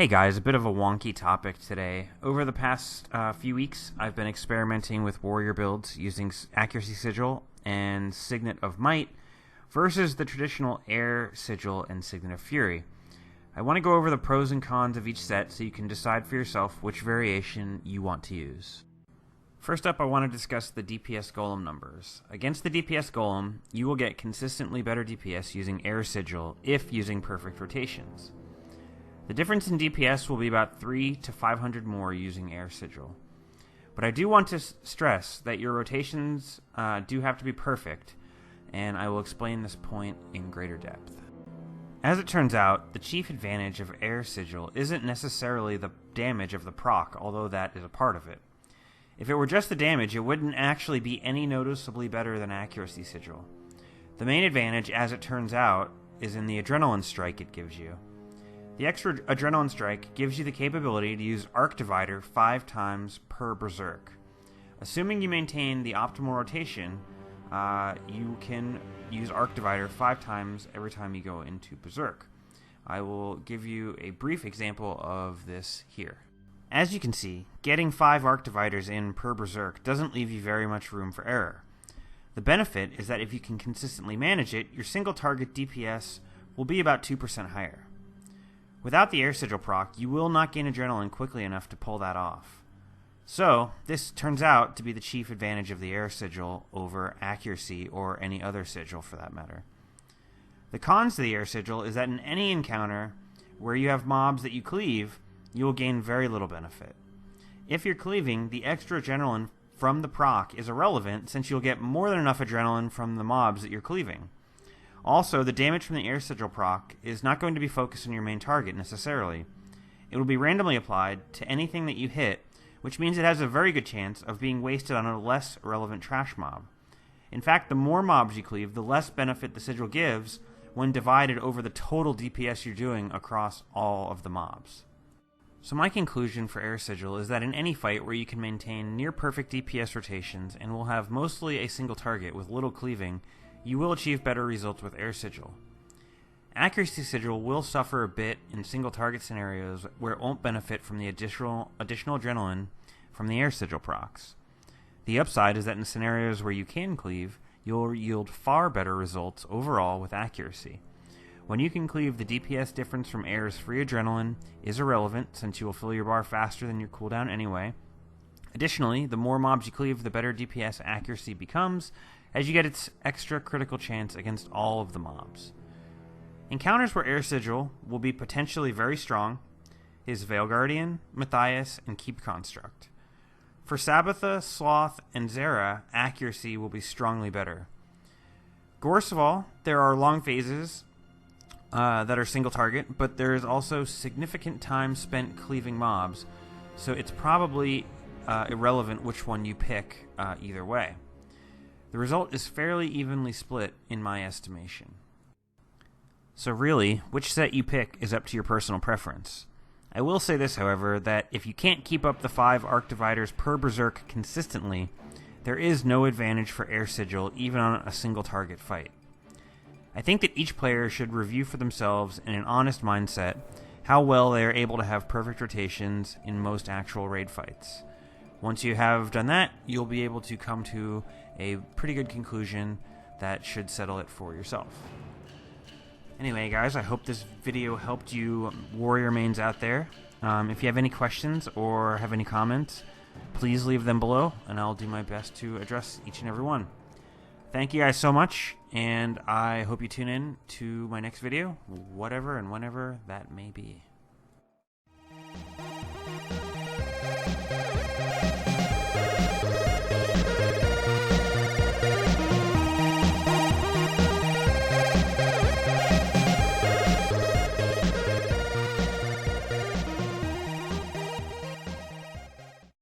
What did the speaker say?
Hey guys, a bit of a wonky topic today. Over the past few weeks, I've been experimenting with warrior builds using Accuracy Sigil and Signet of Might versus the traditional Air Sigil and Signet of Fury. I want to go over the pros and cons of each set so you can decide for yourself which variation you want to use. First up, I want to discuss the DPS Golem numbers. Against the DPS Golem, you will get consistently better DPS using Air Sigil if using perfect rotations. The difference in DPS will be about 300 to 500 more using Air Sigil. But I do want to stress that your rotations do have to be perfect, and I will explain this point in greater depth. As it turns out, the chief advantage of Air Sigil isn't necessarily the damage of the proc, although that is a part of it. If it were just the damage, it wouldn't actually be any noticeably better than Accuracy Sigil. The main advantage, as it turns out, is in the Adrenaline Strike it gives you. The extra Adrenaline Strike gives you the capability to use Arc Divider 5 times per Berserk. Assuming you maintain the optimal rotation, you can use Arc Divider 5 times every time you go into Berserk. I will give you a brief example of this here. As you can see, getting 5 Arc Dividers in per Berserk doesn't leave you very much room for error. The benefit is that if you can consistently manage it, your single target DPS will be about 2% higher. Without the Air Sigil proc, you will not gain Adrenaline quickly enough to pull that off. So, this turns out to be the chief advantage of the Air Sigil over Accuracy or any other Sigil for that matter. The cons to the Air Sigil is that in any encounter where you have mobs that you cleave, you will gain very little benefit. If you're cleaving, the extra Adrenaline from the proc is irrelevant since you'll get more than enough Adrenaline from the mobs that you're cleaving. Also, the damage from the Air Sigil proc is not going to be focused on your main target necessarily. It will be randomly applied to anything that you hit, which means it has a very good chance of being wasted on a less relevant trash mob. In fact, the more mobs you cleave, the less benefit the Sigil gives when divided over the total DPS you're doing across all of the mobs. So my conclusion for Air Sigil is that in any fight where you can maintain near-perfect DPS rotations and will have mostly a single target with little cleaving, you will achieve better results with Air Sigil. Accuracy Sigil will suffer a bit in single target scenarios where it won't benefit from the additional Adrenaline from the Air Sigil procs. The upside is that in scenarios where you can cleave, you'll yield far better results overall with Accuracy. When you can cleave, the DPS difference from Air's free Adrenaline is irrelevant since you will fill your bar faster than your cooldown anyway. Additionally, the more mobs you cleave, the better DPS Accuracy becomes, as you get its extra critical chance against all of the mobs. Encounters where Air Sigil will be potentially very strong is Veil Guardian, Matthias, and Keep Construct. For Sabbatha, Sloth, and Zera, Accuracy will be strongly better. Gorseval, there are long phases that are single target, but there is also significant time spent cleaving mobs, so it's probably irrelevant which one you pick either way. The result is fairly evenly split in my estimation. So really, which set you pick is up to your personal preference. I will say this, however, that if you can't keep up the 5 Arc Dividers per Berserk consistently, there is no advantage for Air Sigil even on a single target fight. I think that each player should review for themselves in an honest mindset how well they are able to have perfect rotations in most actual raid fights. Once you have done that, you'll be able to come to a pretty good conclusion that should settle it for yourself. Anyway, guys, I hope this video helped you warrior mains out there. If you have any questions or have any comments, please leave them below, and I'll do my best to address each and every one. Thank you guys so much, and I hope you tune in to my next video, whatever and whenever that may be.